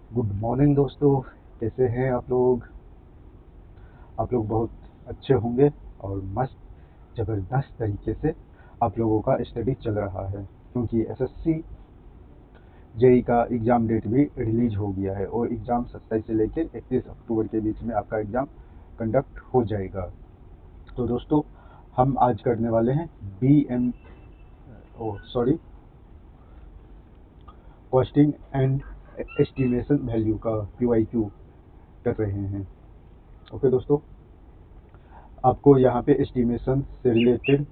Good morning दोस्तों। कैसे हैं आप लोग? आप लोग बहुत अच्छे होंगे और मस्त ज़बरदस्त तरीके से आप लोगों का स्टडी चल रहा है, क्योंकि एसएससी जेई का एग्ज़ाम डेट भी रिलीज हो गया है और एग्ज़ाम 27 से लेकर 31 अक्टूबर के बीच में आपका एग्ज़ाम कंडक्ट हो जाएगा। तो दोस्तों, हम आज करने वाले हैं B M O sorry costing and estimation value का क्यू कर रहे हैं। ओके दोस्तों, आपको यहाँ पे एस्टिमेशन से रिलेटेड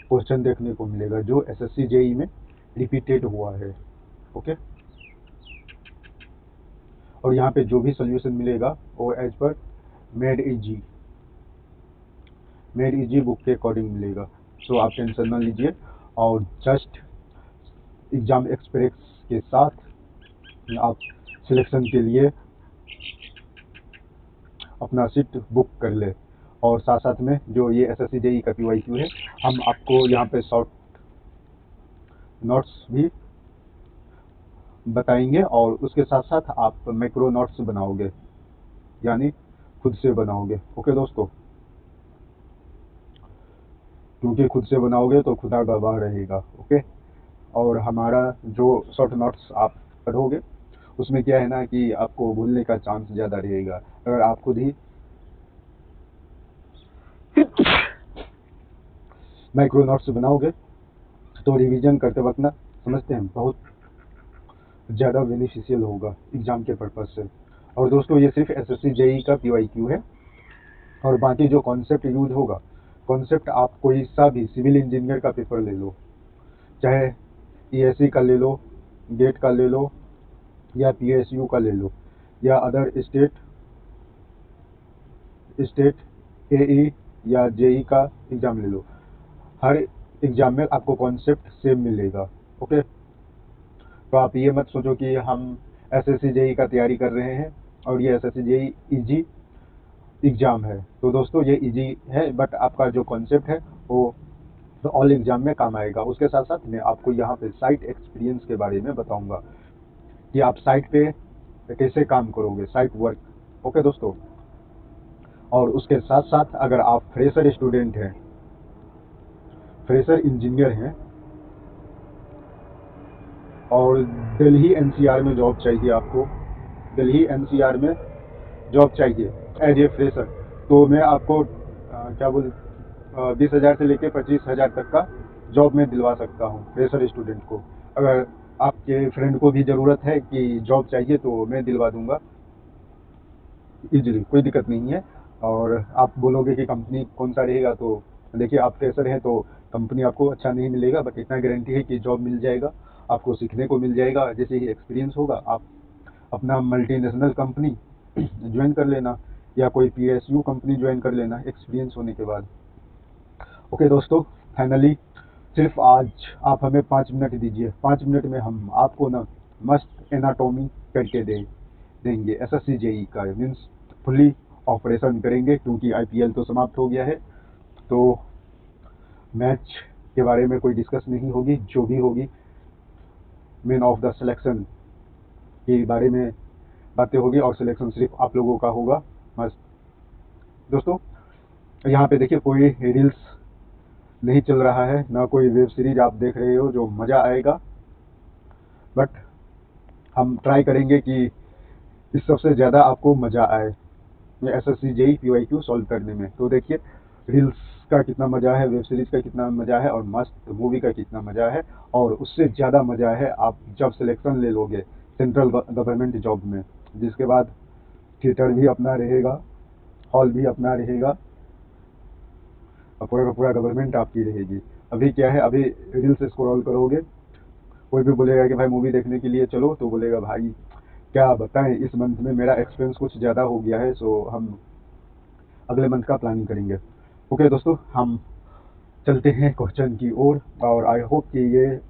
क्वेश्चन देखने को मिलेगा जो एसएससी जेई में रिपीटेड हुआ है। ओके, और यहाँ पे जो भी सोल्यूशन मिलेगा वो as per made easy book के अकॉर्डिंग मिलेगा। तो आप टेंशन ना लीजिए और जस्ट एग्जाम एक्सप्रेस के साथ आप सिलेक्शन के लिए अपना सीट बुक कर ले। और साथ साथ में जो ये एसएससी जेई का पीवाईक्यू है, हम आपको यहाँ पे शॉर्ट नोट्स भी बताएंगे और उसके साथ साथ आप मैक्रो नोट्स बनाओगे, यानी खुद से बनाओगे। ओके दोस्तों, क्योंकि खुद से बनाओगे तो खुदा गवाह रहेगा। ओके, और हमारा जो शॉर्ट नोट्स आप पढ़ोगे उसमें क्या है ना कि आपको भूलने का चांस ज़्यादा रहेगा। अगर आप खुद ही माइक्रो नोट्स बनाओगे तो रिवीजन करते वक्त ना, समझते हैं, बहुत ज़्यादा बेनिफिशियल होगा एग्ज़ाम के पर्पज़ से। और दोस्तों, ये सिर्फ एसएससी जेई का पीवाईक्यू है और बाकी जो कॉन्सेप्ट यूज होगा, कॉन्सेप्ट आप कोई सा भी सिविल इंजीनियर का पेपर ले लो, चाहे ईएससी का ले लो, गेट का ले लो, या पीएसयू का ले लो, या अदर स्टेट एई या जेई का एग्ज़ाम ले लो, हर एग्ज़ाम में आपको कॉन्सेप्ट सेम मिलेगा। ओके, तो आप ये मत सोचो कि हम एसएससी जेई का तैयारी कर रहे हैं और ये एसएससी जेई इजी एग्ज़ाम है। तो दोस्तों, ये इजी है बट आपका जो कॉन्सेप्ट है वो तो ऑल एग्ज़ाम में काम आएगा। उसके साथ साथ मैं आपको यहाँ पे साइट एक्सपीरियंस के बारे में बताऊँगा कि आप साइट पे कैसे काम करोगे, साइट वर्क। ओके दोस्तों, और उसके साथ साथ अगर आप फ्रेशर स्टूडेंट हैं, फ्रेशर इंजीनियर हैं और दिल्ली एनसीआर में जॉब चाहिए आपको, दिल्ली एनसीआर में जॉब चाहिए एज ए फ्रेशर, तो मैं आपको क्या बोल 20,000 से लेकर 25,000 तक का जॉब में दिलवा सकता हूँ फ्रेशर स्टूडेंट को। अगर आपके फ्रेंड को भी ज़रूरत है कि जॉब चाहिए तो मैं दिलवा दूंगा इजीली, कोई दिक्कत नहीं है। और आप बोलोगे कि कंपनी कौन सा रहेगा, तो देखिए, आप फ्रेशर हैं तो कंपनी आपको अच्छा नहीं मिलेगा, बट इतना गारंटी है कि जॉब मिल जाएगा, आपको सीखने को मिल जाएगा। जैसे ही एक्सपीरियंस होगा आप अपना मल्टीनेशनल कंपनी ज्वाइन कर लेना या कोई पीएसयू कंपनी ज्वाइन कर लेना एक्सपीरियंस होने के बाद। ओके दोस्तों, फाइनली सिर्फ आज आप हमें 5 मिनट दीजिए, 5 मिनट में हम आपको ना मस्त एनाटॉमी करके देंगे एसएससी जेई का, मीन्स फुली ऑपरेशन करेंगे, क्योंकि आईपीएल तो समाप्त हो गया है। तो मैच के बारे में कोई डिस्कस नहीं होगी, जो भी होगी मैन ऑफ द सिलेक्शन के बारे में बातें होगी और सिलेक्शन सिर्फ आप लोगों का होगा। मस्त दोस्तों, यहाँ पे देखिए, कोई रील्स नहीं चल रहा है, ना कोई वेब सीरीज आप देख रहे हो जो मज़ा आएगा, बट हम ट्राई करेंगे कि इस सबसे ज़्यादा आपको मज़ा आए ये एसएससी जेई पीवाईक्यू सॉल्व करने में। तो देखिए, रील्स का कितना मज़ा है, वेब सीरीज का कितना मज़ा है और मस्त मूवी का कितना मज़ा है, और उससे ज़्यादा मज़ा है आप जब सिलेक्शन ले लोगे सेंट्रल गवर्नमेंट जॉब में, जिसके बाद थिएटर भी अपना रहेगा, हॉल भी अपना रहेगा और पूरा का पूरा गवर्नमेंट आपकी रहेगी। अभी क्या है, अभी रील्स स्क्रॉल करोगे, कोई भी बोलेगा कि भाई मूवी देखने के लिए चलो, तो बोलेगा भाई क्या बताएं, इस मंथ में मेरा एक्सपेंस कुछ ज़्यादा हो गया है, सो हम अगले मंथ का प्लानिंग करेंगे। ओके दोस्तों, हम चलते हैं क्वेश्चन की ओर। और आई होप कि ये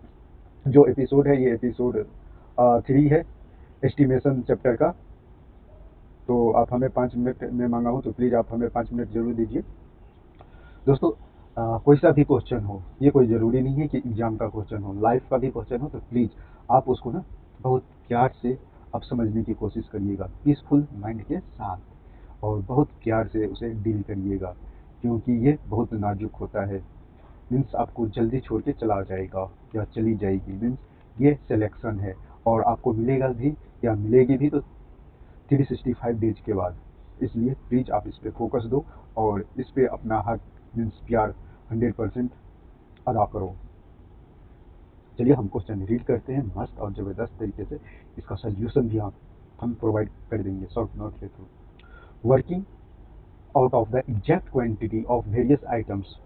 जो एपिसोड है, ये एपिसोड 3 है एस्टिमेशन चैप्टर का। तो आप हमें 5 मिनट में मांगा हूँ, तो प्लीज़ आप हमें 5 मिनट ज़रूर दीजिए दोस्तों। कोई सा भी क्वेश्चन हो, ये कोई ज़रूरी नहीं है कि एग्ज़ाम का क्वेश्चन हो, लाइफ का भी क्वेश्चन हो, तो प्लीज़ आप उसको ना बहुत प्यार से आप समझने की कोशिश करिएगा पीसफुल माइंड के साथ, और बहुत प्यार से उसे डील करिएगा, क्योंकि ये बहुत नाजुक होता है। मीन्स आपको जल्दी छोड़ के चला जाएगा या चली जाएगी, मीन्स ये सिलेक्शन है, और आपको मिलेगा भी या मिलेगी भी तो 365 डेज के बाद। इसलिए प्लीज़ आप इस पर फोकस दो और इस पर अपना हक मीन्स प्यार 100% अदा करो। चलिए हम क्वेश्चन रीड करते हैं मस्त और ज़बरदस्त तरीके से। इसका सोल्यूशन भी हम प्रोवाइड कर देंगे शॉर्ट नोट के थ्रू। Working out of the exact quantity of various items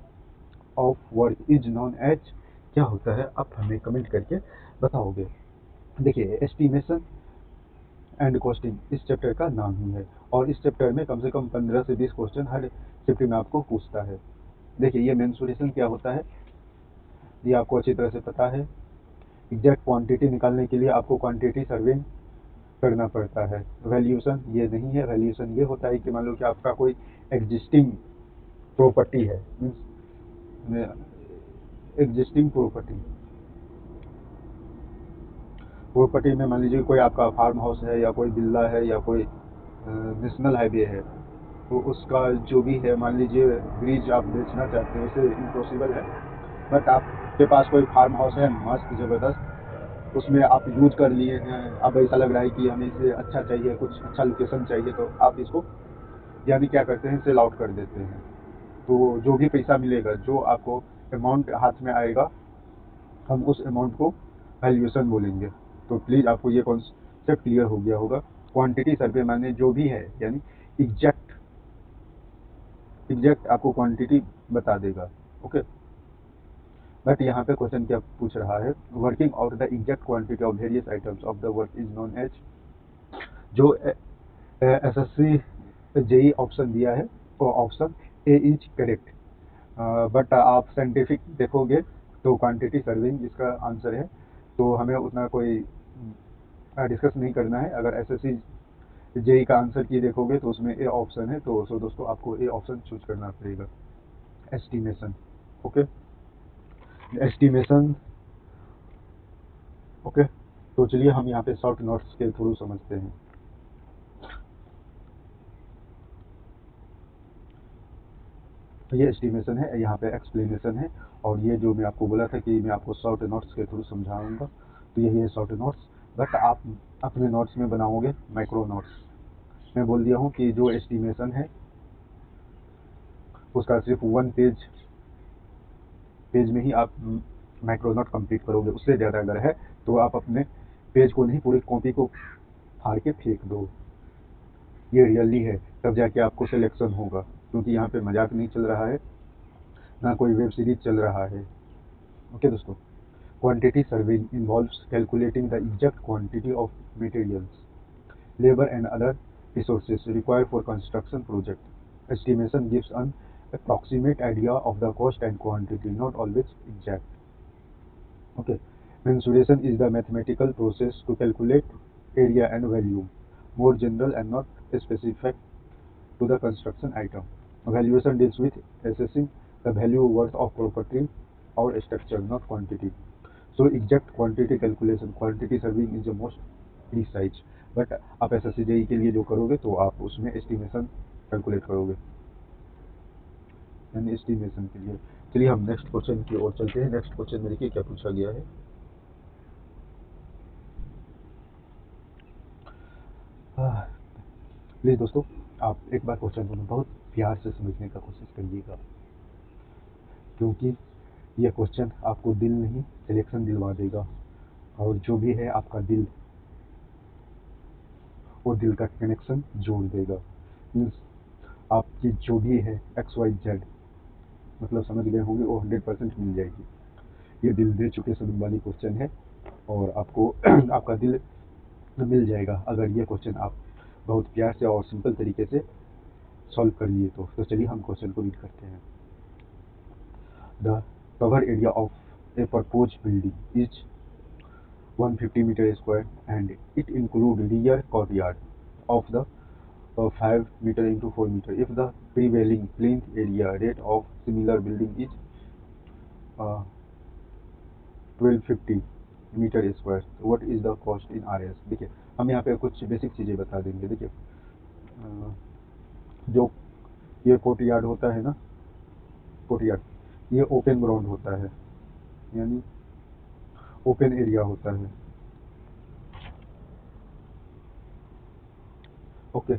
of work is known as, क्या होता है आप हमें कमेंट करके बताओगे। देखिए एस्टिमेशन एंड कॉस्टिंग इस चैप्टर का नाम ही है, और इस चैप्टर में कम से कम 15 से 20 क्वेश्चन हर शिफ्ट में आपको पूछता है। देखिए ये मेंसुरेशन क्या होता है ये आपको अच्छी तरह से पता है। एग्जैक्ट क्वांटिटी निकालने के लिए आपको क्वांटिटी सर्विंग करना पड़ता है। वैल्यूएशन ये नहीं है, वैल्यूएशन ये होता है कि मान लो कि आपका कोई एग्जिस्टिंग प्रॉपर्टी है, मीन्स एग्जिस्टिंग प्रॉपर्टी में मान लीजिए कोई आपका फार्म हाउस है या कोई विला है या कोई नेशनल हाईवे है, तो उसका जो भी है, मान लीजिए ब्रिज आप बेचना चाहते हैं, इसे इम्पॉसिबल है, बट आपके पास कोई फार्म हाउस है मस्त ज़बरदस्त, उसमें आप यूज कर लिए हैं, अब ऐसा लग रहा है कि हमें इसे अच्छा चाहिए, कुछ अच्छा लोकेशन चाहिए, तो आप इसको यानी क्या करते हैं सेल आउट कर देते हैं। तो जो भी पैसा मिलेगा, जो आपको अमाउंट हाथ में आएगा, हम उस अमाउंट को वैल्यूएशन बोलेंगे। तो प्लीज़ आपको ये कॉन्सेप्ट क्लियर हो गया होगा। क्वांटिटी सर्वे माने जो भी है यानी एग्जैक्ट आपको क्वांटिटी बता देगा। ओके, बट यहाँ पे क्वेश्चन क्या पूछ रहा है, working out the exact quantity of various items of the work is known as. जो एसएससी जेई ऑप्शन दिया है वो option A is correct, but आप साइंटिफिक देखोगे तो क्वांटिटी सर्विंग इसका आंसर है, तो हमें उतना कोई डिस्कस नहीं करना है। अगर एसएससी जेई का आंसर की देखोगे तो उसमें ए ऑप्शन है, तो सो दोस्तों आपको ए ऑप्शन चूज करना पड़ेगा। Estimation, okay, estimation, okay. तो चलिए हम यहाँ पे शॉर्ट नोट्स के थ्रू समझते हैं। तो ये एस्टिमेशन है, यहाँ पे एक्सप्लेनेशन है, और ये जो मैं आपको बोला था कि मैं आपको शॉर्ट नोट्स के थ्रू समझाऊंगा, तो यही है शॉर्ट नोट्स। बट आप अपने नोट्स में बनाओगे माइक्रो नोट्स। मैं बोल दिया हूँ कि जो एस्टिमेशन है उसका सिर्फ 1 पेज में ही आप माइक्रो नोट कंप्लीट करोगे। उससे ज़्यादा अगर है तो आप अपने पेज को नहीं, पूरी कॉपी को फाड़ के फेंक दो। ये रियली है, तब जाके आपको सिलेक्शन होगा, क्योंकि यहाँ पे मजाक नहीं चल रहा है, ना कोई वेब सीरीज चल रहा है। ओके दोस्तों, quantity serving involves calculating the exact quantity of materials, labor and other resources required for construction project. Estimation gives an approximate idea of the cost and quantity, not always exact. Okay. Mensuration is the mathematical process to calculate area and volume, more general and not specific to the construction item. Valuation deals with assessing the value worth of property or structure, not quantity. So exact quantity calculation, quantity serving is the most precise. But आप SSC JE के लिए जो करोगे तो आप उसमें estimation calculate करोगे, यानी एस्टिमेशन के लिए। चलिए हम नेक्स्ट क्वेश्चन की ओर चलते हैं। नेक्स्ट क्वेश्चन में देखिए क्या पूछा गया है। प्लीज़ दोस्तों आप एक बार क्वेश्चन को बहुत प्यार से समझने का कोशिश करिएगा, क्योंकि यह क्वेश्चन आपको दिल नहीं सिलेक्शन दिलवा देगा, और जो भी है आपका दिल और दिल का कनेक्शन जोड़ देगा। मीन्स आपकी जो भी है XYZ मतलब समझ गए होंगे, वो 100% मिल जाएगी। ये दिल दे चुके सनम वाली क्वेश्चन है, और आपको आपका दिल मिल जाएगा अगर ये क्वेश्चन आप बहुत प्यार से और सिंपल तरीके से सॉल्व कर लिए तो चलिए हम क्वेश्चन को रीड करते हैं। The cover area of A propose building is 150 meter square and it include rear courtyard of the 5 meter into 4 meter. If the prevailing plinth area rate of similar building is 1250, meter square. What is the cost in R S. देखिए हम यहाँ पे कुछ basic चीज़ें बता देंगे। देखिए जो ये कोर्टयार्ड होता है ना, कोर्टयार्ड ये ओपन ग्राउंड होता है, यानी ओपन एरिया होता है। ओके,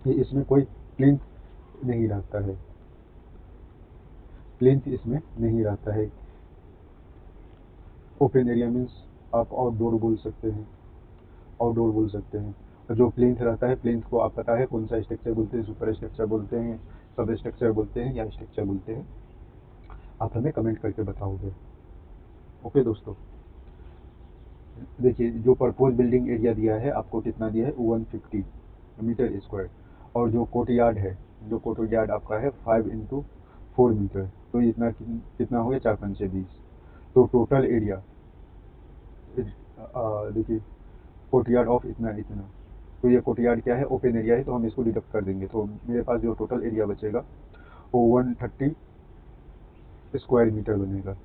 ये इसमें कोई प्लिंथ नहीं रहता है, प्लिंथ इसमें नहीं रहता है। ओपन एरिया मीन्स आप आउटडोर बोल सकते हैं, आउटडोर बोल सकते हैं। और जो प्लिंथ रहता है, प्लिंथ को आप पता है कौन सा स्ट्रक्चर बोलते हैं, सुपर स्ट्रक्चर बोलते हैं, सब स्ट्रक्चर बोलते हैं या स्ट्रक्चर बोलते हैं, आप हमें कमेंट करके बताओगे। ओके दोस्तों, देखिए जो प्रपोज बिल्डिंग एरिया दिया है आपको, कितना दिया है 150 मीटर स्क्वायर। और जो कोर्टयार्ड है, जो कोर्टयार्ड आपका है 5 × 4 मीटर, तो इतना कितना हो गया 4 × 5 = 20। तो टोटल एरिया देखिए कोर्टयार्ड ऑफ इतना इतना, तो ये कोर्टयार्ड क्या है, ओपन एरिया है, तो हम इसको डिडक्ट कर देंगे। तो मेरे पास जो टोटल एरिया बचेगा वो 130 स्क्वायर मीटर बनेगा।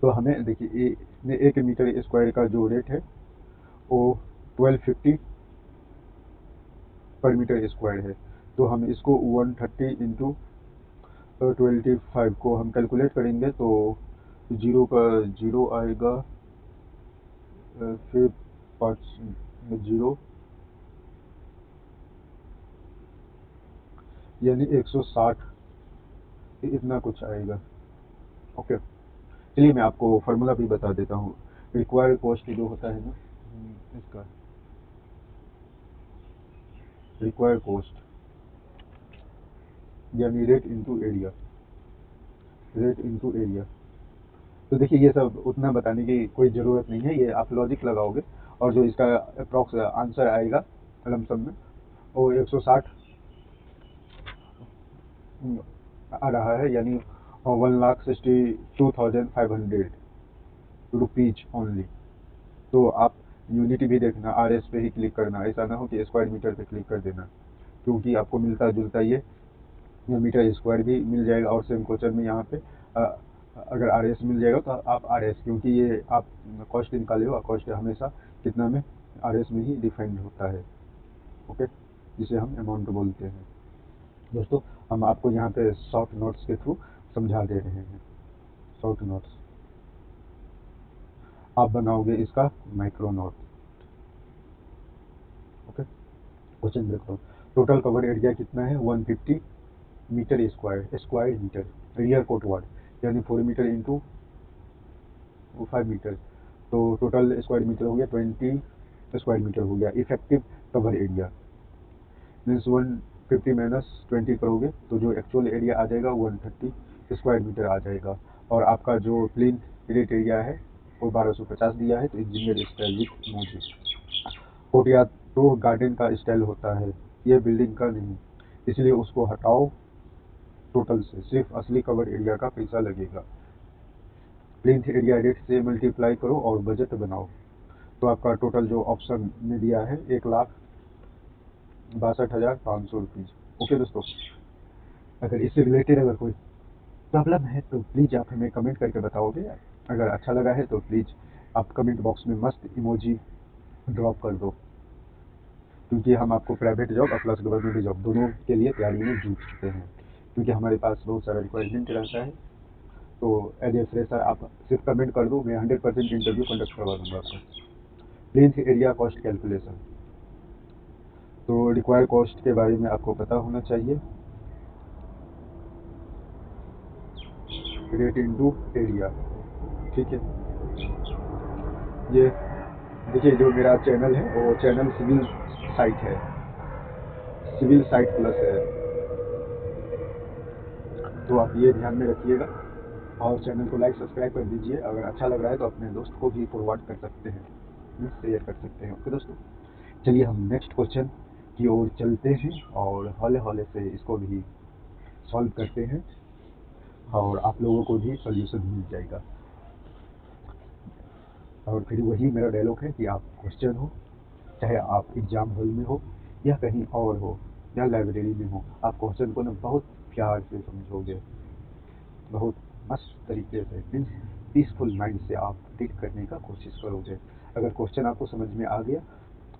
तो हमें देखिए एक मीटर स्क्वायर का जो रेट है वो 1250 पर मीटर स्क्वायर है। तो हम इसको 130 × 25 को हम कैलकुलेट करेंगे तो जीरो का जीरो आएगा, फिर 5 जीरो, यानी 160 इतना कुछ आएगा। ओके, चलिए मैं आपको फार्मूला भी बता देता हूँ। रिक्वायर्ड कॉस्ट जो होता है ना, इसका रिक्वायर्ड कॉस्ट यानी rate into area, rate into area. तो देखिए ये सब उतना बताने की कोई ज़रूरत नहीं है, ये आप लॉजिक लगाओगे और जो इसका अप्रॉक्स आंसर आएगा लमसम में वो 160 आ रहा है, यानी 1,62,500 रुपीज ओनली। तो आप यूनिटी भी देखना, आर एस पे ही क्लिक करना, ऐसा ना हो कि स्क्वायर मीटर पे क्लिक कर देना, क्योंकि आपको मिलता जुलता ये मीटर स्क्वायर भी मिल जाएगा। और सेम क्वेश्चन में यहाँ पे अगर आर एस मिल जाएगा तो आप आर एस, क्योंकि ये आप कॉस्ट निकाले हो, कॉस्ट हमेशा कितना में आर एस में ही डिफाइंड होता है। ओके, जिसे हम अमाउंट बोलते हैं। दोस्तों हम आपको यहाँ पे शॉर्ट नोट्स के थ्रू समझा दे रहे हैं। शॉर्ट नोट्स आप बनाओगे इसका माइक्रो नोट। ओके, क्वेश्चन देखो, टोटल कवर एरिया कितना है 150 metre square, square metre, rear courtyard, यानी 4 मीटर इंटू 5 मीटर, तो टोटल स्क्वायर मीटर हो गया 20 स्क्वायर मीटर हो गया। Effective cover area means 150 minus 20 करोगे तो जो एक्चुअल एरिया आ जाएगा 130 स्क्वायर मीटर आ जाएगा। और आपका जो प्लिंथ रेट एरिया है वो 1250 दिया है। तो इंजीनियर स्टाइल विथ मोजी। कोर्टयार्ड तो गार्डन का स्टाइल होता है, ये बिल्डिंग का नहीं, इसलिए उसको हटाओ टोटल से, सिर्फ असली कवर एरिया का पैसा लगेगा। प्लिंथ एरिया रेट से मल्टीप्लाई करो और बजट बनाओ, तो आपका टोटल जो ऑप्शन में दिया है 1,62,500 रुपीज़। ओके दोस्तों, अगर इससे रिलेटेड अगर कोई प्रॉब्लम है तो प्लीज़ आप हमें कमेंट करके बताओगे। अगर अच्छा लगा है तो प्लीज़ आप कमेंट बॉक्स में मस्त इमोजी ड्रॉप कर दो, क्योंकि हम आपको प्राइवेट जॉब और प्लस गवर्नमेंट जॉब दोनों के लिए तैयारी में जुट चुके हैं, क्योंकि हमारे पास बहुत सारा रिक्वायरमेंट रहता है। तो एज ए फ्रेशर आप सिर्फ कमेंट कर दो, मैं 100% इंटरव्यू कंडक्ट करवा दूंगा आपको। प्लिंथ एरिया कॉस्ट कैलकुलेशन, तो रिक्वायर्ड कॉस्ट के बारे में आपको पता होना चाहिए, रेट इनटू एरिया। ठीक है, ये देखिए जो मेरा चैनल है वो चैनल सिविल साइट है, सिविल साइट प्लस है, तो आप ये ध्यान में रखिएगा और चैनल को लाइक सब्सक्राइब कर दीजिए। अगर अच्छा लग रहा है तो अपने दोस्त को भी फॉरवर्ड कर सकते हैं, शेयर कर सकते हैं। ओके दोस्तों, चलिए हम नेक्स्ट क्वेश्चन की ओर चलते हैं और हौले हौले से इसको भी सॉल्व करते हैं और आप लोगों को भी सॉल्यूशन मिल जाएगा। और फिर वही मेरा डायलॉग है कि आप क्वेश्चन हो, चाहे आप एग्ज़ाम हॉल में हो या कहीं और हो या लाइब्रेरी में हो, आप क्वेश्चन को ना बहुत प्यार से समझोगे, बहुत मस्त तरीके से, मीन्स पीसफुल माइंड से आप रीड करने का कोशिश करोगे। अगर क्वेश्चन आपको समझ में आ गया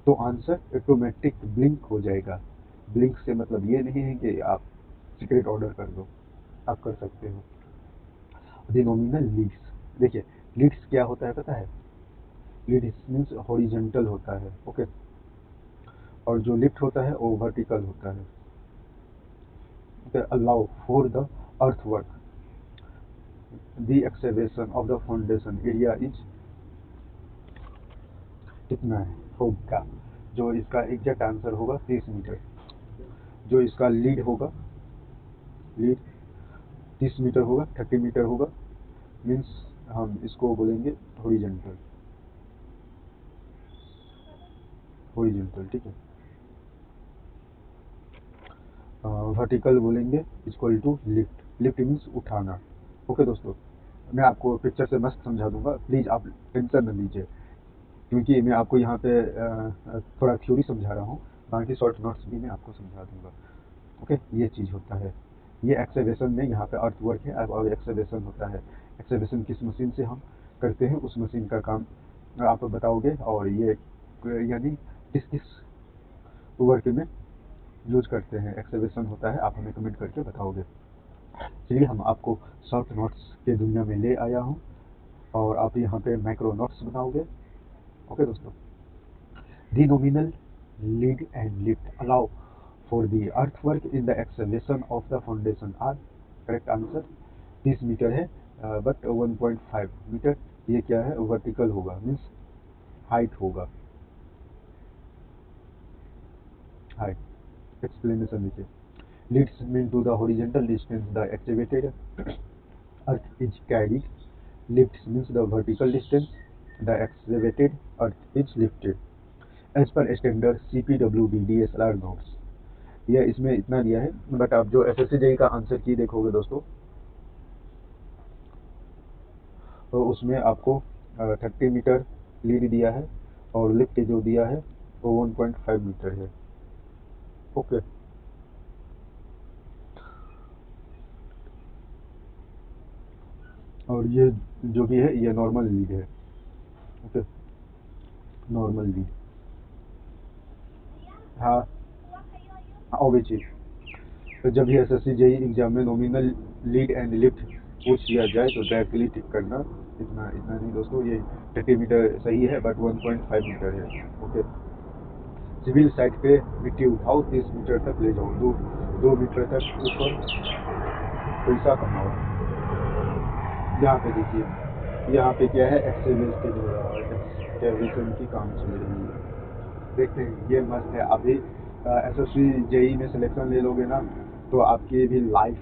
तो आंसर ऑटोमेटिक ब्लिंक हो जाएगा। ब्लिंक से मतलब ये नहीं है कि आप सीक्रेट ऑर्डर कर दो, आप कर सकते हो। डिनोमिनल लीड्स, देखिए लीड्स क्या होता है पता है? लीड्स मीन्स हॉरिजेंटल होता है, ओके, और जो लिफ्ट होता है वो वर्टिकल होता है। Allow for the earthwork the excavation of the foundation area is कितना है होगा, जो इसका एग्जैक्ट आंसर होगा 30 मीटर। जो इसका लीड होगा, लीड 30 मीटर होगा, 30 मीटर होगा, मीन्स हम इसको बोलेंगे हॉरिजेंटल, हॉरिजेंटल, ठीक है। वर्टिकल बोलेंगे equal to lift, lift means उठाना। ओके दोस्तों, मैं आपको पिक्चर से मस्त समझा दूंगा, प्लीज़ आप टेंशन न लीजिए, क्योंकि मैं आपको यहाँ पे थोड़ा थ्योरी समझा रहा हूँ, बाकी शॉर्ट नोट्स भी मैं आपको समझा दूंगा। ओके, ये चीज़ होता है, ये एक्सेवेशन में यहाँ पे अर्थ वर्क है और एक्सेवेशन होता है। एक्सेवेशन किस मशीन से हम करते हैं उस मशीन का काम आप बताओगे, और ये यानी किस किस वर्क में यूज करते हैं एक्सेवेशन होता है, आप हमें कमेंट करके बताओगे। चलिए, हम आपको शॉर्ट नोट्स के दुनिया में ले आया हूँ और आप यहाँ पे माइक्रो नोट्स बनाओगे। ओके दोस्तों, the nominal lead and lift allow for the earthwork in the excavation of the foundation are, correct answer 30 metre है, बट 1.5 मीटर ये क्या है, वर्टिकल होगा, मीन्स हाइट होगा, हाइट। एक्सप्लेनेशन देखिए, leads mean to the horizontal distance the excavated earth is carried. Lifts means the vertical distance the excavated earth is lifted. As per standard CPWD DSLR notes, यह इसमें इतना दिया है, but आप जो SSC JEE का answer की देखोगे दोस्तों, तो उसमें आपको 30 मीटर लीड दिया है और लिफ्ट जो दिया है वो 1.5 मीटर है। ओके, और ये जो भी है ये नॉर्मल लीड है। ओके, नॉर्मल लीड, हाँ, ऑब्वियसली। तो जब भी SSC JEE एग्जाम में नॉमिनल लीड एंड लिफ्ट पूछ लिया जाए तो डायरेक्टली टिक करना, इतना इतना नहीं दोस्तों, ये 30 मीटर सही है बट 1.5 मीटर है। ओके, सिविल साइट पे मिट्टी उठाओ, 30 मीटर तक ले जाओ, 2 मीटर तक ऊपर पैसा कमाओ। यहाँ पे देखिए, यहाँ पे क्या है, एक्सकेवेशन की काम चल रही है, देखते हैं, ये मस्त है। अभी SSC JEE में सिलेक्शन ले लोगे ना तो आपकी भी लाइफ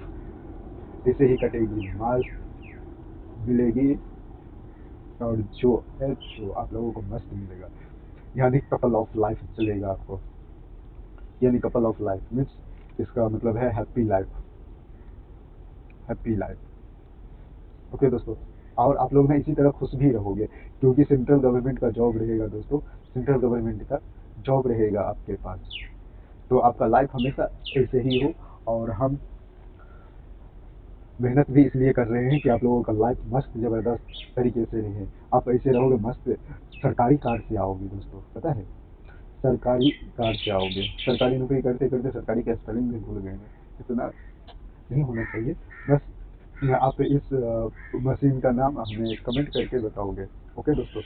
ऐसे ही कटेगी, मस्त मिलेगी, और जो है जो आप लोगों को मस्त मिलेगा, यानी कपल ऑफ लाइफ चलेगा आपको, यानी कपल ऑफ लाइफ मीन्स इसका मतलब है happy life, happy life. Okay दोस्तों, और आप लोग ना इसी तरह खुश भी रहोगे, क्योंकि सेंट्रल गवर्नमेंट का जॉब रहेगा दोस्तों, सेंट्रल गवर्नमेंट का जॉब रहेगा आपके पास, तो आपका लाइफ हमेशा ऐसे ही हो। और हम मेहनत भी इसलिए कर रहे हैं कि आप लोगों का लाइफ मस्त ज़बरदस्त तरीके से रहे। आप ऐसे रहोगे मस्त, सरकारी कार से आओगे दोस्तों, पता है, सरकारी कार से आओगे। सरकारी नौकरी करते करते सरकारी का स्पेलिंग भी भूल गए हैं, इतना नहीं होना चाहिए। बस आप इस मशीन का नाम हमें कमेंट करके बताओगे। ओके दोस्तों,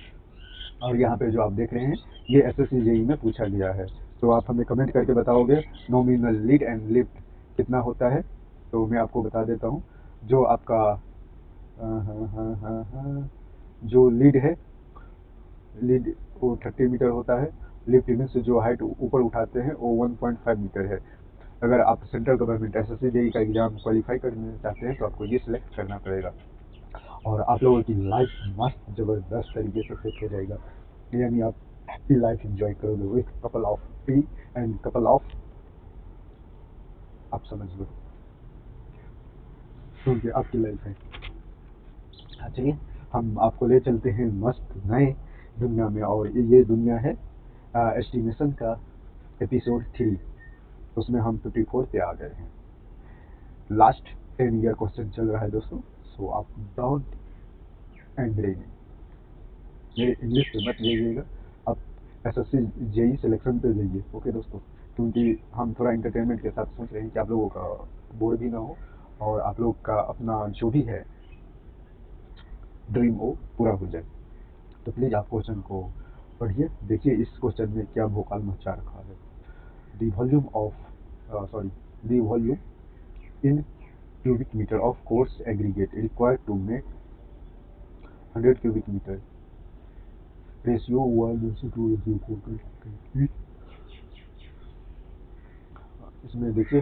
और यहाँ पे जो आप देख रहे हैं ये SSC JEE में पूछा गया है, तो आप हमें कमेंट करके बताओगे नॉमिनल लीड एंड लिफ्ट कितना होता है। तो मैं आपको बता देता हूँ, जो आपका जो लीड है, लीड वो 30 मीटर होता है, लिफ्ट में से जो हाइट ऊपर उठाते हैं वो 1.5 मीटर है। अगर आप सेंट्रल गवर्नमेंट SSC JEE का एग्जाम क्वालिफाई करना चाहते हैं तो आपको ये सिलेक्ट करना पड़ेगा, और आप लोगों की लाइफ मस्त ज़बरदस्त तरीके से सेट हो जाएगा, यानी आप हैप्पी लाइफ एंजॉय करोगे with couple of T and couple of, आप समझ लो, क्योंकि आपकी लाइफ है। हाँ, चलिए हम आपको ले चलते हैं मस्त नए दुनिया में, और ये दुनिया है एस्टिमेशन का एपिसोड 3, उसमें हम 54 पे आ गए हैं। लास्ट 10 ईयर क्वेश्चन चल रहा है दोस्तों, सो आप डोंट एंड ड्रेन। मेरे इंग्लिश पे मत जाइएगा, आप एसएससी जेई सिलेक्शन पे जाइए। ओके दोस्तों, क्योंकि हम थोड़ा इंटरटेनमेंट के साथ सोच रहे हैं कि आप लोगों का बोर भी ना हो और आप लोग का अपना जो भी है ड्रीम वो पूरा हो जाए। तो प्लीज़ आप क्वेश्चन को पढ़िए, देखिए इस क्वेश्चन में क्या भोकाल मचा रखा है। The volume of the volume in cubic meter of coarse aggregate required to make 100 cubic meter ratio 1:2 इसमें देखिए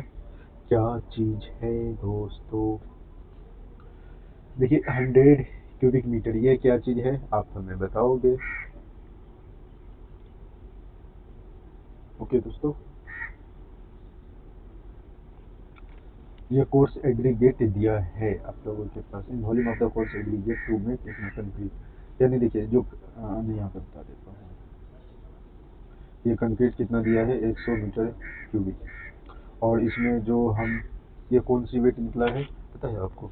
क्या चीज है दोस्तों। देखिए 100 क्यूबिक मीटर ये क्या चीज है आप हमें बताओगे। ओके दोस्तों, ये कोर्स एग्रीगेट दिया है आप लोगों के पास। In volume of the coarse aggregate to make it concrete, यानी देखिए जो मैं यहाँ पर बता देता हूँ। ये कंक्रीट कितना दिया है 100 मीटर क्यूबिक, और इसमें जो हम ये कौन सी वेट निकला है पता है आपको।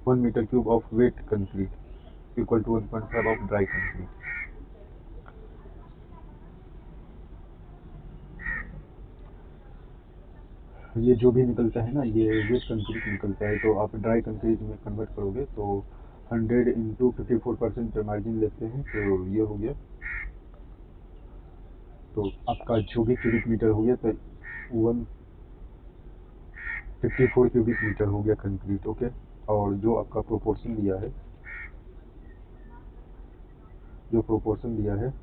1 meter cube of wet concrete equal to 1.5 of dry concrete. ये जो भी निकलता है ना ये वेट कंक्रीट निकलता है, तो आप ड्राई कंक्रीट में कन्वर्ट करोगे तो 100 इंटू 54% मार्जिन लेते हैं, तो ये हो गया। तो आपका जो भी क्यूबिक मीटर हो गया तो 154 क्यूबिक मीटर हो गया कंक्रीट। ओके, और जो आपका प्रोपोर्शन दिया है, जो प्रोपोर्शन दिया है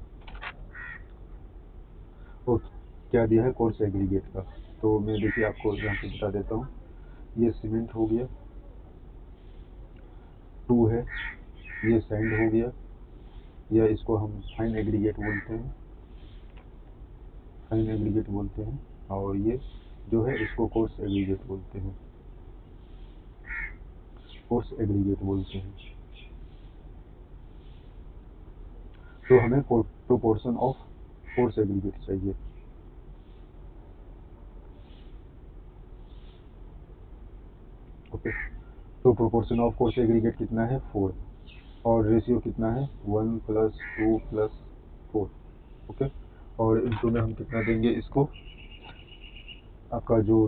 वो क्या दिया है कोर्स एग्रीगेट का। तो मैं देखिए आपको यहाँ पे बता देता हूँ। ये सीमेंट हो गया 2 है, ये सैंड हो गया, या इसको हम फाइन एग्रीगेट बोलते हैं, फाइन एग्रीगेट बोलते हैं, और ये जो है इसको कोर्स एग्रीगेट बोलते हैं, कोर्स एग्रीगेट बोलते हैं। तो हमें प्रोपोर्शन ऑफ कोर्स एग्रीगेट चाहिए। ओके, तो प्रोपोर्शन ऑफ कोर्स एग्रीगेट कितना है 4, और रेशियो कितना है 1 + 2 + 4। ओके, और इनटू में हम कितना देंगे इसको, आपका जो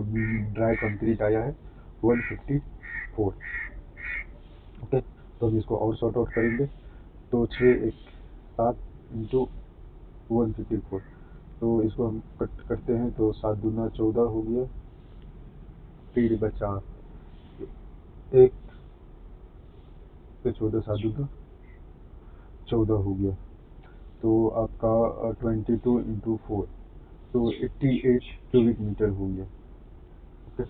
ड्राई कंक्रीट आया है 154। ओके, तो हम इसको और सॉर्ट आउट करेंगे, तो 6 1 7 इंटू 154, तो इसको हम कट करते हैं तो 7 दूना 14 हो गया, फिर बचा 1 से 14, 7 दूना 14 हो गया, तो आपका 22 इंटू 4, तो 88 क्यूबिक मीटर हो गया। ओके,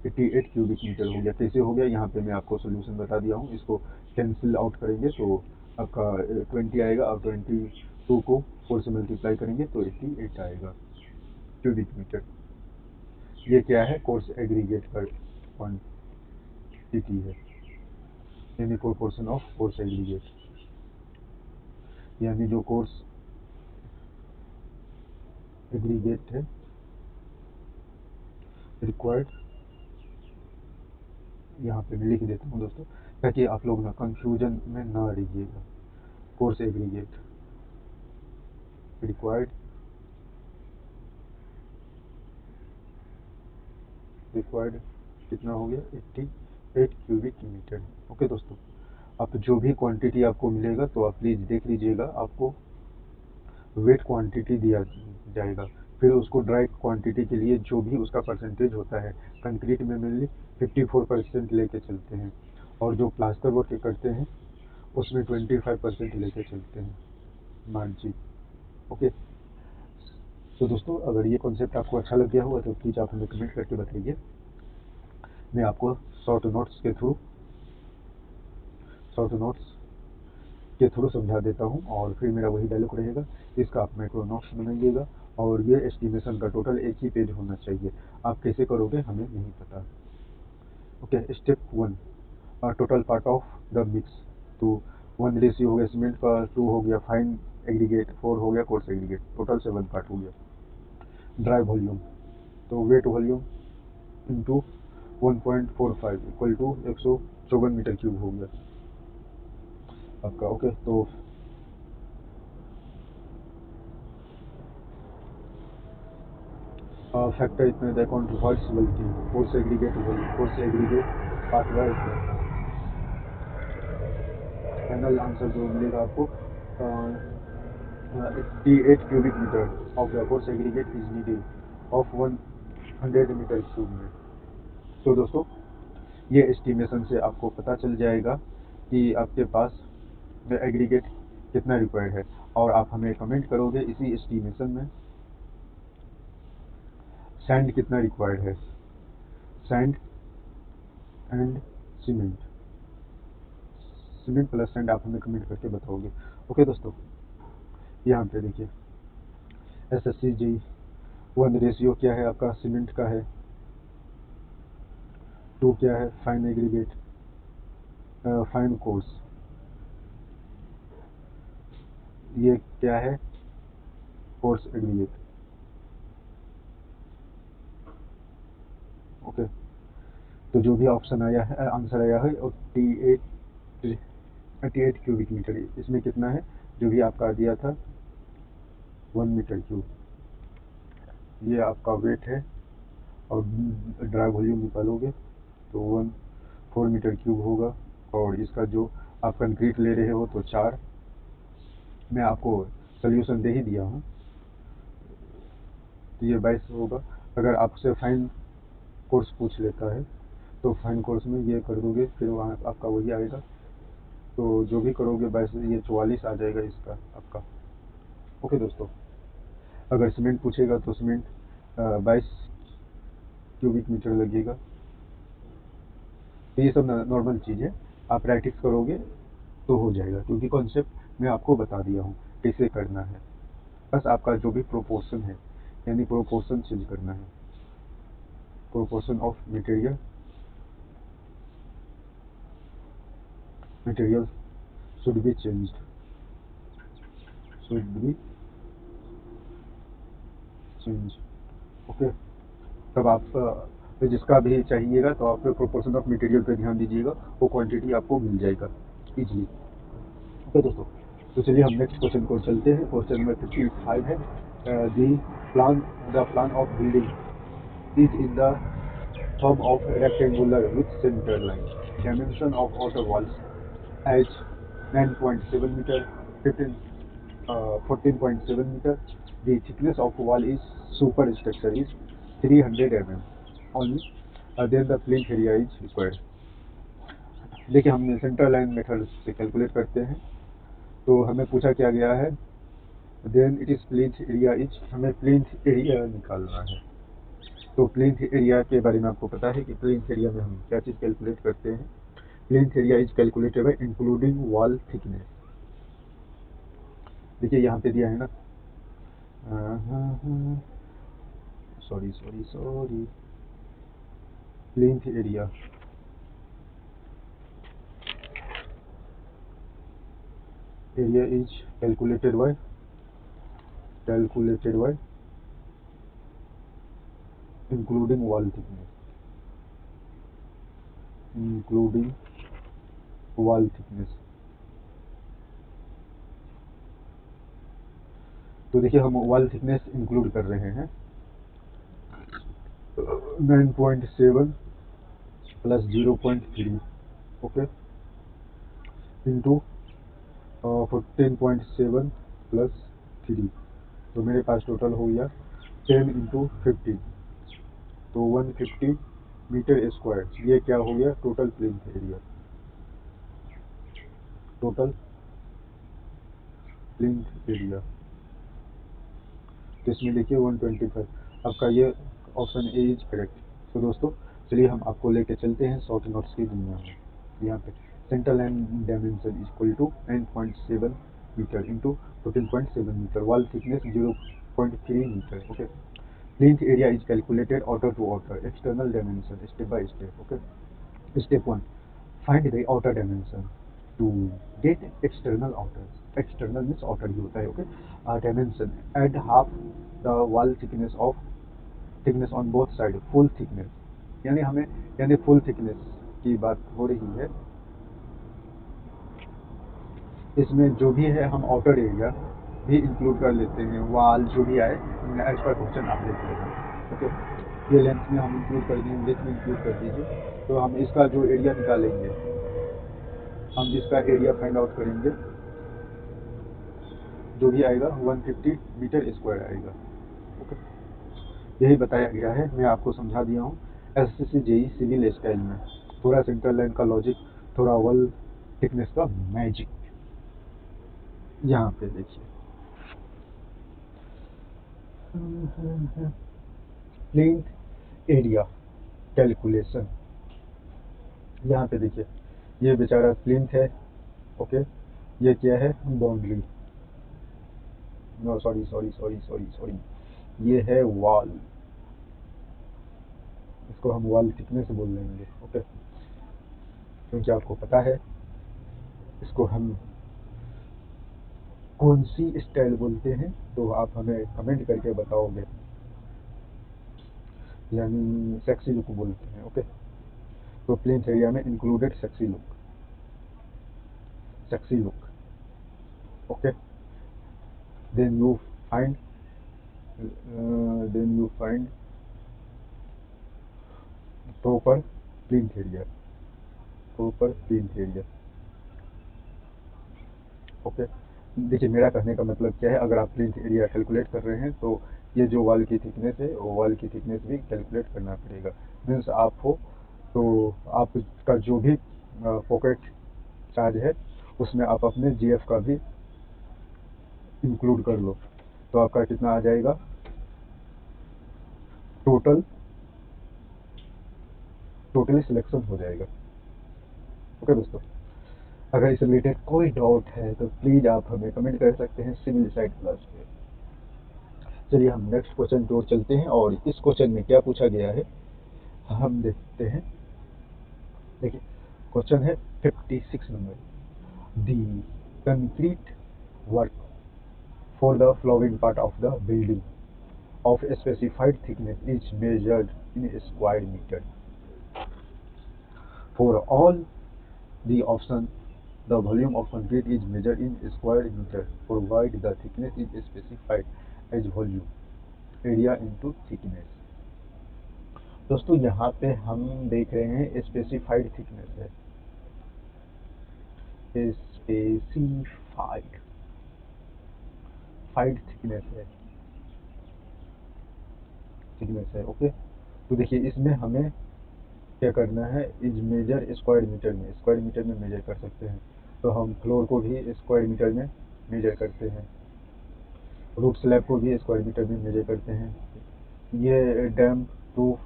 88 क्यूबिक मीटर हो गया। कैसे हो गया यहाँ पे मैं आपको सोल्यूशन बता दिया हूँ। इसको कैंसिल आउट करेंगे तो आपका 20 आएगा, और 22 को 4 से मल्टीप्लाई करेंगे तो 88 आएगा क्यूबिक मीटर। ये क्या है कोर्स एग्रीगेट का क्वांटिटी है, यानी प्रोपोर्शन ऑफ कोर्स एग्रीगेट, यानी जो कोर्स एग्रीगेट है रिक्वायर्ड, यहाँ पे मैं लिख देता हूँ दोस्तों ताकि आप लोग ना कंफ्यूजन में ना रहिएगा। कोर्स एग्रीगेट रिक्वायर्ड कितना हो गया 88 क्यूबिक मीटर। ओके दोस्तों, आप जो भी क्वांटिटी आपको मिलेगा तो आप प्लीज़ देख लीजिएगा, आपको वेट क्वांटिटी दिया जाएगा, फिर उसको ड्राई क्वांटिटी के लिए जो भी उसका परसेंटेज होता है, कंक्रीट में मेनली 54% लेके चलते हैं, और जो प्लास्टर वर्क करते हैं उसमें 25% लेके चलते हैं मार्जिन। ओके, तो दोस्तों अगर ये कॉन्सेप्ट आपको अच्छा लग गया हुआ तो प्लीज़ आप हमें कमेंट करके बताइए। मैं आपको शॉर्ट नोट्स के थ्रू समझा देता हूँ, और फिर मेरा वही डायलॉग रहेगा, इसका आप माइक्रो नोट्स बनाइएगा, और ये एस्टिमेशन का टोटल एक ही पेज होना चाहिए। आप कैसे करोगे हमें नहीं पता। Okay, step 1, total part of the mix. तो 1 रेशियो हो गया सीमेंट का, 2 हो गया फाइन एग्रीगेट, 4 हो गया कोर्स एग्रीगेट, टोटल 7 पार्ट हो गया। ड्राई वॉल्यूम, तो wet volume into 1.45 equal to 54 metre cube हो गया आपका। ओके, तो फैक्टर इतने the controversiality force aggregate part wise final answer जो मिलेगा आपको 88 cubic metre of the force aggregate is needed of 100 metre cube में। तो दोस्तों, ये एस्टिमेशन से आपको पता चल जाएगा कि आपके पास एग्रीगेट कितना रिक्वायर्ड है, और आप हमें कमेंट करोगे इसी एस्टिमेशन में सैंड कितना रिक्वायर्ड है, sand and cement, cement plus sand आप हमें कमेंट करके बताओगे। ओके दोस्तों, यहाँ पे देखिए SSCJ1 रेशियो क्या है आपका, सीमेंट का है 2 क्या है, फाइन एग्रीगेट फाइन कोर्स ये क्या है, कोर्स एग्रीगेट। ओके, तो जो भी ऑप्शन आया है, आंसर आया है 88 क्यूबिक मीटर, इसमें कितना है जो भी आपका दिया था 1 मीटर क्यूब, ये आपका वेट है, और ड्राई वॉल्यूम निकालोगे तो 4 मीटर क्यूब होगा, और इसका जो आप कंक्रीट ले रहे हो तो 4, मैं आपको सोल्यूशन दे ही दिया हूँ, तो ये 22 होगा। अगर आपसे फाइन कोर्स पूछ लेता है तो फाइन कोर्स में ये कर दोगे, फिर वहाँ आपका वही आएगा, तो जो भी करोगे 22 ये 44 आ जाएगा इसका आपका। ओके दोस्तों, अगर सीमेंट पूछेगा तो सीमेंट 22 क्यूबिक मीटर लगेगा। तो ये सब नॉर्मल चीज़ है, आप प्रैक्टिस करोगे तो हो जाएगा, क्योंकि कॉन्सेप्ट मैं आपको बता दिया हूँ कैसे करना है, बस आपका जो भी प्रोपोर्शन है, यानी प्रोपोर्शन चेंज करना है, proportion of material should be changed, okay. तब आप जिसका भी चाहिएगा तो आप प्रोपोर्शन ऑफ मटेरियल पे ध्यान दीजिएगा, वो क्वांटिटी आपको मिल जाएगा इजीली। ओके दोस्तों, तो चलिए हम नेक्स्ट क्वेश्चन को चलते हैं। क्वेश्चन नंबर 55 है, the plan of building is in the form of rectangular with center line. Dimension of outer walls as 9.7 meter, 14.7 meter. The thickness of wall is superstructure is 300 mm only. Then the plinth area is required. देखिए, हम centre line method से calculate करते हैं, तो हमें पूछा क्या गया है, then it is plinth area is, हमें प्लिंथ एरिया निकालना है। तो प्लिंथ एरिया के बारे में आपको पता है कि प्लिंथ एरिया में हम क्या चीज़ कैलकुलेट करते हैं, plinth area is calculated by including wall thickness. देखिए यहाँ पे दिया है ना, sorry, plinth area is calculated by including wall thickness, तो देखिए हम वॉल थिकनेस इंक्लूड कर रहे हैं 9.7 प्लस 0.3, ओके, इंटू 14.7 प्लस 3, तो मेरे पास टोटल हो गया 10 इंटू 15, तो 150 मीटर स्क्वायर। ये क्या हो गया, टोटल प्लिंथ एरिया, तो इसमें देखिए 125, आपका ये ऑप्शन ए इज करेक्ट। तो दोस्तों, चलिए हम आपको लेके चलते हैं शॉर्ट नोट्स की दुनिया में। यहाँ पे centre line dimension equal to 9.7 metre into 14.7 metre, wall thickness 0.3 metre, okay. Plinth area is calculated outer to outer, external dimension step by step, okay. Step 1, find the outer dimension to get external outer, external means outer ही होता है, okay. Dimension add half the wall thickness on both side, full thickness, यानी full thickness की बात हो रही है, इसमें जो भी है हम आउटर एरिया भी इंक्लूड कर लेते हैं, वाल जो भी आए एज पर क्वेश्चन आप देख लेंगे। ओके, ये लेंथ में हम इंक्लूड कर देंगे, विड्थ में इंक्लूड कर दीजिए। तो हम इसका जो एरिया निकालेंगे, हम जिसका एरिया फाइंड आउट करेंगे, जो भी आएगा 150 मीटर स्क्वायर आएगा। ओके, यही बताया गया है, मैं आपको समझा दिया हूँ। एसएससी जेई सिविल स्टाइल में थोड़ा सेंटर लाइन का लॉजिक, थोड़ा वॉल थिकनेस का मैजिक। यहाँ पे देखिए प्लिंथ एरिया कैलकुलेशन, यहाँ पे देखिए ये बेचारा प्लिंथ है। ओके, ये क्या है, boundary, no sorry sorry sorry sorry sorry, ये है वॉल, इसको हम वॉल थिकनेस बोल लेंगे। ओके, क्योंकि आपको पता है इसको हम कौन सी स्टाइल बोलते हैं, तो आप हमें कमेंट करके बताओगे, यानी सेक्सी लुक बोलते हैं। ओके, तो प्लिंथ एरिया में included sexy look, sexy look. Okay, then you find then you find proper plinth area, proper plinth area। Okay, देखिए मेरा कहने का मतलब क्या है, अगर आप प्लिंथ एरिया कैलकुलेट कर रहे हैं तो ये जो वॉल की थिकनेस है, वो वॉल की थिकनेस भी कैलकुलेट करना पड़ेगा। मीन्स आप हो तो आपका जो भी पॉकेट चार्ज है उसमें आप अपने जीएफ का भी इंक्लूड कर लो, तो आपका कितना आ जाएगा टोटल, टोटली सिलेक्शन हो जाएगा। ओके दोस्तों, अगर इस रिलेटेड कोई डाउट है तो प्लीज़ आप हमें कमेंट कर सकते हैं सिविल साइड क्लास पे। चलिए हम नेक्स्ट क्वेश्चन की ओर चलते हैं, और इस क्वेश्चन में क्या पूछा गया है हम देखते हैं। देखिए क्वेश्चन है 56 number, the concrete work for the flooring part of the building of a specified thickness is measured in square meter. For all the options, the volume of concrete is measured in square meter, provided the thickness is specified as volume area into thickness। दोस्तों यहाँ पे हम देख रहे हैं specified thickness है, specified FIDE thickness है, thickness है। ओके, तो देखिए इसमें हमें क्या करना है, इज मेजर स्क्वायर मीटर में, स्क्वायर मीटर में मेजर कर सकते हैं, तो हम फ्लोर को भी स्क्वायर मीटर में मेजर करते हैं, रूफ स्लैब को भी स्क्वायर मीटर में मेजर करते हैं। ये डैम्प प्रूफ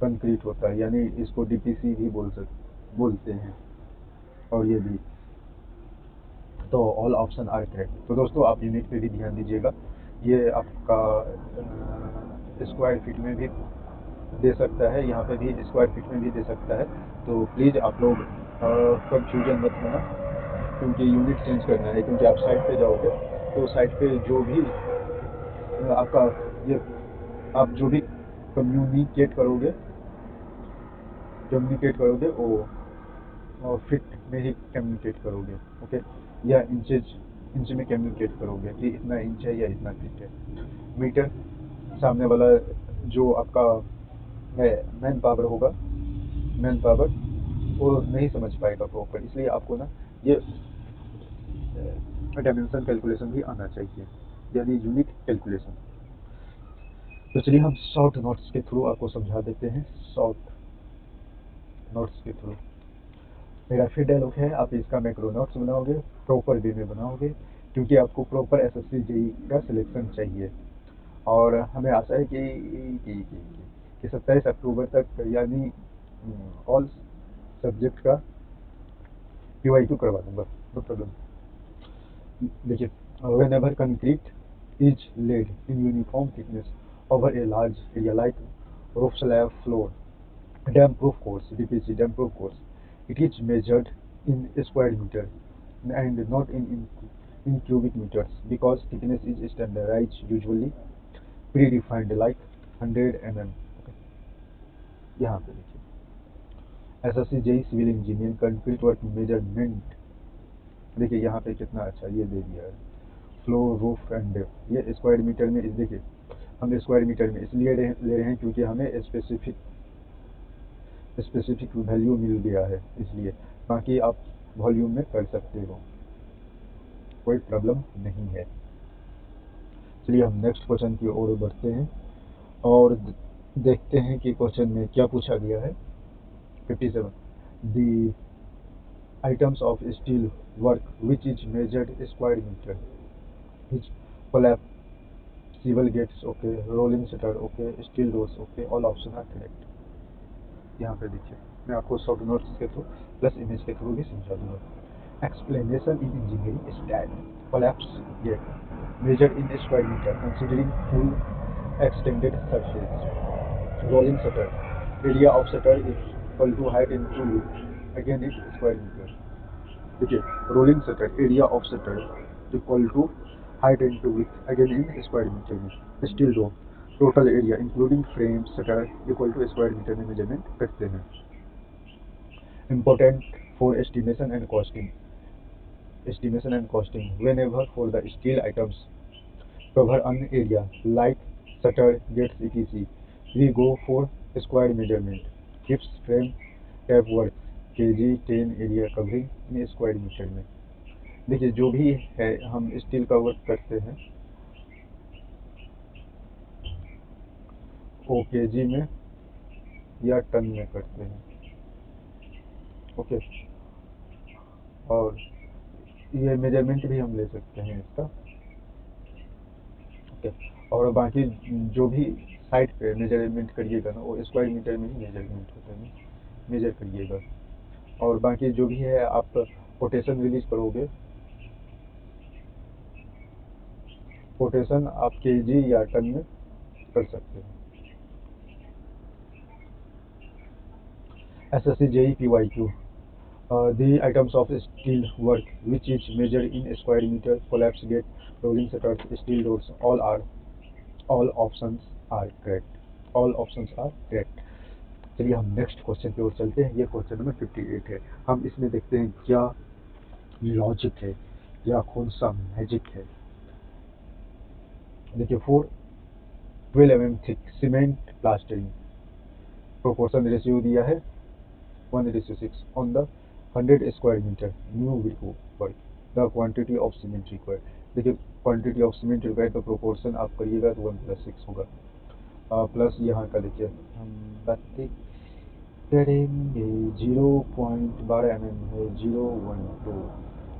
कंक्रीट होता है, यानी इसको डीपीसी भी बोलते हैं, और ये भी। तो ऑल ऑप्शन आर करेक्ट। तो दोस्तों आप यूनिट पे भी ध्यान दीजिएगा, ये आपका स्क्वायर फीट में भी दे सकता है, यहाँ पे भी स्क्वायर फीट में भी दे सकता है। तो प्लीज़ आप लोग कंफ्यूजन मत होना, क्योंकि यूनिट चेंज करना है, क्योंकि आप साइट पे जाओगे तो साइट पे जो भी आपका ये आप जो भी कम्युनिकेट करोगे वो फिट में ही कम्युनिकेट करोगे। ओके, या इंच में कम्युनिकेट करोगे कि इतना इंच है या इतना फीट है। मीटर सामने वाला जो आपका मैन पावर होगा, मैन पावर वो नहीं समझ पाएगा प्रॉपर, इसलिए आपको ना ये डायमेंशन कैलकुलेशन भी आना चाहिए, यानी यूनिट कैलकुलेशन। तो चलिए हम शॉर्ट नोट्स के थ्रू आपको समझा देते हैं, शॉर्ट नोट्स के थ्रू। मेरा फिर डायलॉग है, आप इसका मैक्रो नोट्स बनाओगे, प्रॉपर वे में बनाओगे, क्योंकि आपको प्रॉपर एसएससी जेई का सिलेक्शन चाहिए। और हमें आशा है कि 27 अक्टूबर तक यानी ऑल सब्जेक्ट का PYQ करवा दूंगा, नो प्रॉब्लम। देखिए, whenever concrete is laid in uniform thickness over a large area like roof slab, floor, damp proof course, DPC damp proof course, it is measured in square meter and not in cubic meters, because thickness is standardized, usually predefined like 100 mm। okay? यहाँ पे देखिए SSC JE civil engineer concrete work measurement, देखिए यहाँ पे कितना अच्छा ये दे दिया है, फ्लो रूफ एंड डेप्थ, ये स्क्वायर मीटर में, इस देखिए हम स्क्वायर मीटर में इसलिए ले रहे हैं क्योंकि हमें स्पेसिफिक वैल्यू मिल गया है, इसलिए, बाकी आप वॉल्यूम में कर सकते हो, कोई प्रॉब्लम नहीं है। चलिए हम नेक्स्ट क्वेश्चन की ओर बढ़ते हैं और देखते हैं कि क्वेश्चन में क्या पूछा गया है। 57 the items of steel work which is measured square meter is collapsible gates, okay, rolling shutter, okay, steel doors, okay, all option are correct. यहाँ पे देखिए मैं आपको शॉर्ट नोट्स के थ्रू प्लस इमेज के थ्रू भी समझा दूंगा। Explanation in engineering style, collapse gate measured in square meter considering full extended surface, rolling shutter, area of shutter is equal to height into width, again it's square meter। देखिए rolling shutter area of shutter equal to height into width, again in square metre में। Steel door total area including frame shutter equal to square metre में measurement करते हैं। Important for estimation and costing, whenever for the steel items cover an area like shutter, gates, etc. We go for square measurement. Gips, frame, tab work, kg, 10 area covering in square meter में। देखिए जो भी है हम steel का work करते हैं वो केजी में या टन में करते हैं, ओके, और ये मेजरमेंट भी हम ले सकते हैं इसका, ओके, और बाकी जो भी साइड पे मेजरमेंट करिएगा ना वो स्क्वायर मीटर में ही मेजरमेंट होता है, मेजर करिएगा, और बाकी जो भी है आप कोटेशन रिलीज करोगे, कोटेशन आप केजी या टन में कर सकते हैं। SSC JE PYQ, the items of steel work which is measured in square meter, collapse gate, rolling shutters, steel doors, all options are correct, all options are correct। चलिए हम next question की ओर चलते हैं। ये क्वेश्चन नंबर 58 है। हम इसमें देखते हैं क्या लॉजिक है या कौन सा मैजिक है। देखिए 12 mm thick cement plastering, proportion ratio दिया है 1:6 on the 100 square meter new work, the quantity of cement required। देखिए क्वांटिटी ऑफ सीमेंट रिक्वायर्ड का प्रोपोर्शन आप करिएगा तो 1+6 होगा, प्लस यहाँ का देखिए हम बात करेंगे 0.12 mm है 012,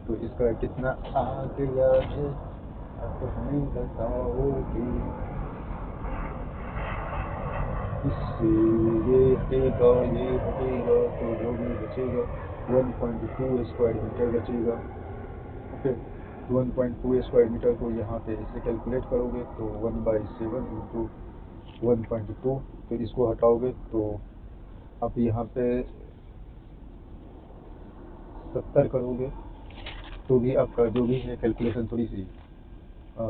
तो इसका कितना आ गया है आप हमें बताओगे। इससे ये हटेगा ये हटेगा तो जो भी बचेगा 1.2 स्क्वायर मीटर बचेगा, ओके। 1.2 स्क्वायर मीटर को यहाँ पे इससे कैलकुलेट करोगे तो 1/7 इंटू 1.2, फिर इसको हटाओगे तो आप यहाँ पे 70 करोगे तो भी आपका जो भी है कैलकुलेशन थोड़ी सी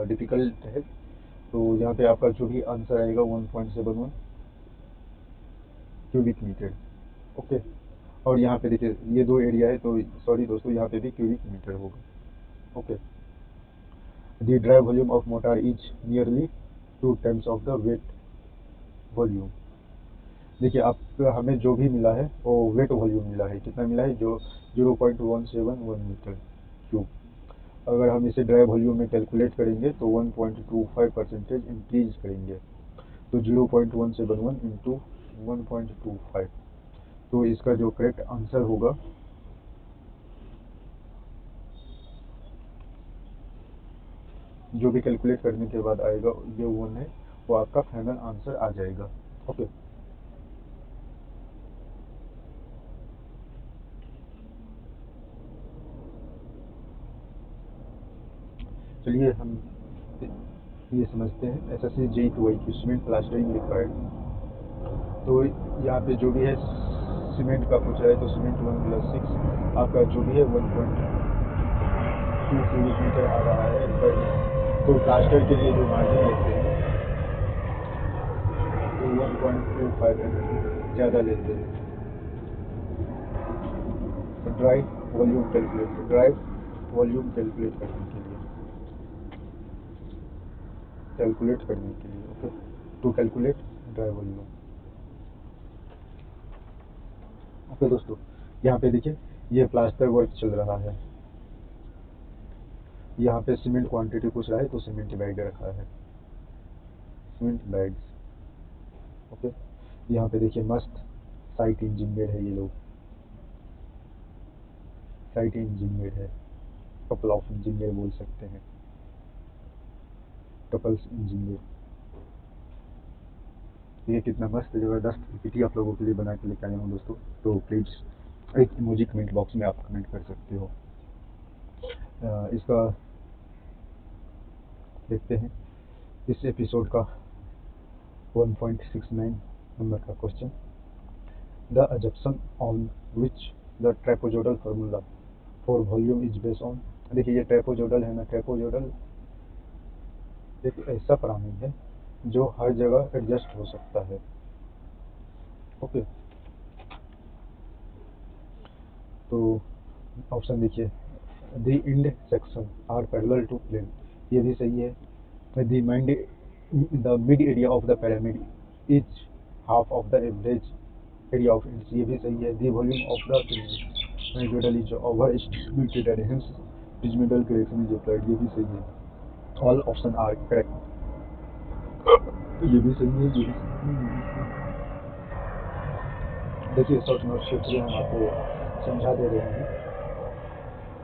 डिफ़िकल्ट है, तो यहाँ पे आपका जो भी आंसर आएगा 1.71 क्यूबिक मीटर, ओके। और यहाँ पे देखिए ये दो एरिया है तो सॉरी दोस्तों यहाँ पे भी क्यूबिक मीटर होगा, okay. The dry volume of mortar is nearly 2 times of the wet volume. देखिए आप हमें जो भी मिला है वो वेट वॉल्यूम मिला है, कितना मिला है जो 0.171 मीटर क्यूब। अगर हम इसे ड्राई वॉल्यूम में कैलकुलेट करेंगे तो 1.25% इंक्रीज करेंगे, तो 0.171 इंटू 1.25, तो इसका जो करेक्ट आंसर होगा जो भी कैलकुलेट करने के बाद आएगा ये 1 है, वो आपका फाइनल आंसर आ जाएगा, ओके। चलिए हम ये समझते हैं SSC JE PYQ cement plastering required, तो यहाँ पे जो भी है सीमेंट का पूछ रहा है तो सीमेंट 1+6 आपका जो भी है 1.2 क्यूबिक मीटर आ रहा है पर, तो प्लास्टर के लिए जो मार्जिन लेते हैं तो 1.25 ज़्यादा लेते हैं, ड्राइव वॉल्यूम कैलकुलेट करने के लिए okay, to calculate dry volume. Okay दोस्तों, यहाँ पे देखिए ये प्लास्टर वर्क चल रहा है, यहाँ पे सीमेंट क्वांटिटी पूछ रहा है तो सीमेंट बैग रखा है, सीमेंट बैग्स। ओके, यहाँ पे देखिए मस्त साइट इंजीनियर है, ये लोग साइट इंजीनियर है, कपल ऑफ इंजीनियर बोल सकते हैं, कपल्स इंजीनियर। ये कितना मस्त ज़बरदस्त पीपीटी आप लोगों के लिए बना के लेके आया हूँ दोस्तों, तो प्लीज़ एक इमोजी कमेंट बॉक्स में आप कमेंट कर सकते हो। इसका देखते हैं इस एपिसोड का 1.69 नंबर का question, the assumption on which the trapezoidal formula for volume is based on। देखिए ये ट्रेपोजोडल है ना, ट्रेपोजोडल एक ऐसा प्राणी है जो हर जगह एडजस्ट हो सकता है। ओके, तो ऑप्शन देखिए, the end section are parallel to plane, ये भी सही है। The mid area of the pyramid is half of the average area of ends, ये भी सही है। The volume of the trapezoidal is over estimated and hence pyramidal correction is applied, ये भी सही है। ऑल ऑप्शन आर करेक्ट, ये भी सही है, ये भी सही है। देखिए शॉर्ट नोट क्षेत्र हम आपको समझा दे रहे हैं।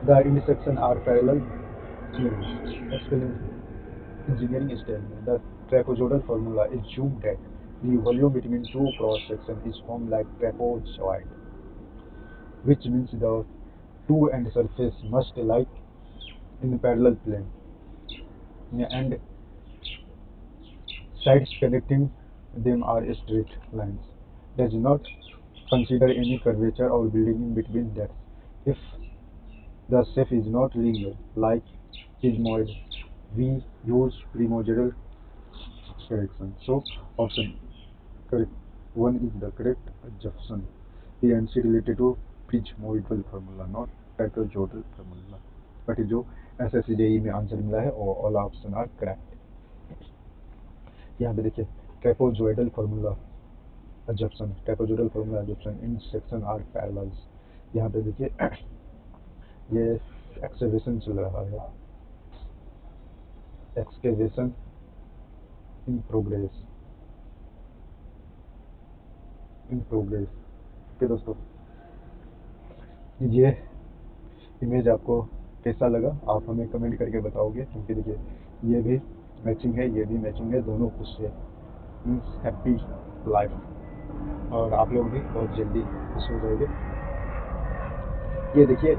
The intersection are parallel engineering style में the trapezoidal formula assumes that the volume between two cross sections is formed like trapezoid, which means the two end surface must lie in parallel plane and sides connecting them are straight lines, does not consider any curvature or building in between that. If the shape is not linear like sigmoid, we use primordial correction. So option correct 1 is the correct assumption. The answer related to prismoidal formula, not trapezoidal formula. But जो SSCJE में answer मिला है और all option are correct. यहाँ पे देखिए trapezoidal formula assumption, trapezoidal formula assumption in section are parallels. यहाँ पे देखिए ये एक्सकेवेशन चल रहा है, एक्सकेवेशन इन प्रोग्रेस ओके दोस्तों, ये इमेज आपको कैसा लगा आप हमें कमेंट करके बताओगे, क्योंकि देखिए ये भी मैचिंग है, ये भी मैचिंग है, दोनों खुश है, मीन्स हैप्पी लाइफ, और आप लोग भी बहुत जल्दी खुश हो जाएंगे। ये देखिए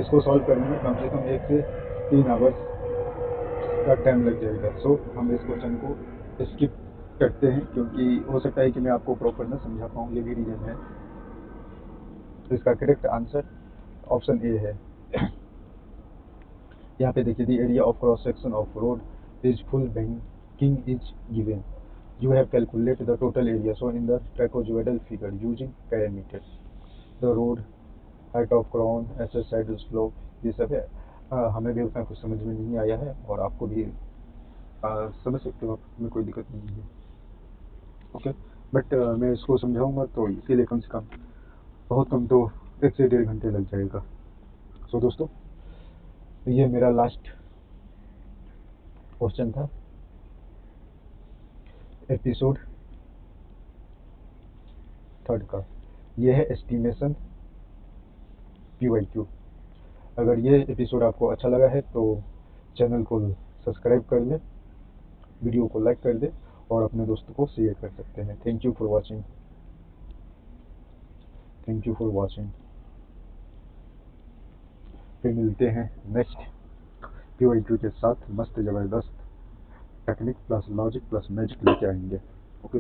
इसको सॉल्व करने में कम से कम 1 से 3 आवर्स का टाइम लग जाएगा। सो हम इस क्वेश्चन को स्किप करते हैं, क्योंकि हो सकता है कि मैं आपको प्रॉपर ना समझा पाऊँ, ये भी रीजन है। तो इसका करेक्ट आंसर ऑप्शन ए है। यहाँ पे देखिए the area of cross section of road is full banking is given, you have calculate the total area so in the trapezoidal figure using parameter, the road height of crown SS side slope, ये सब है। हमें भी उतना कुछ समझ में नहीं आया है और आपको भी समझ सकते हो, में कोई दिक्कत नहीं है। ओके, बट मैं इसको समझाऊंगा तो इसके लिए कम से कम बहुत कम तो 1 से 1.5 घंटे लग जाएगा। सो दोस्तों, ये मेरा लास्ट क्वेश्चन था एपिसोड 3 का। ये है एस्टिमेशन PYQ। अगर ये एपिसोड आपको अच्छा लगा है तो चैनल को सब्सक्राइब कर ले, वीडियो को लाइक कर दे और अपने दोस्तों को शेयर कर सकते हैं। Thank you for watching. फिर मिलते हैं नेक्स्ट PYQ के साथ, मस्त ज़बरदस्त technique plus logic plus magic लेके आएंगे।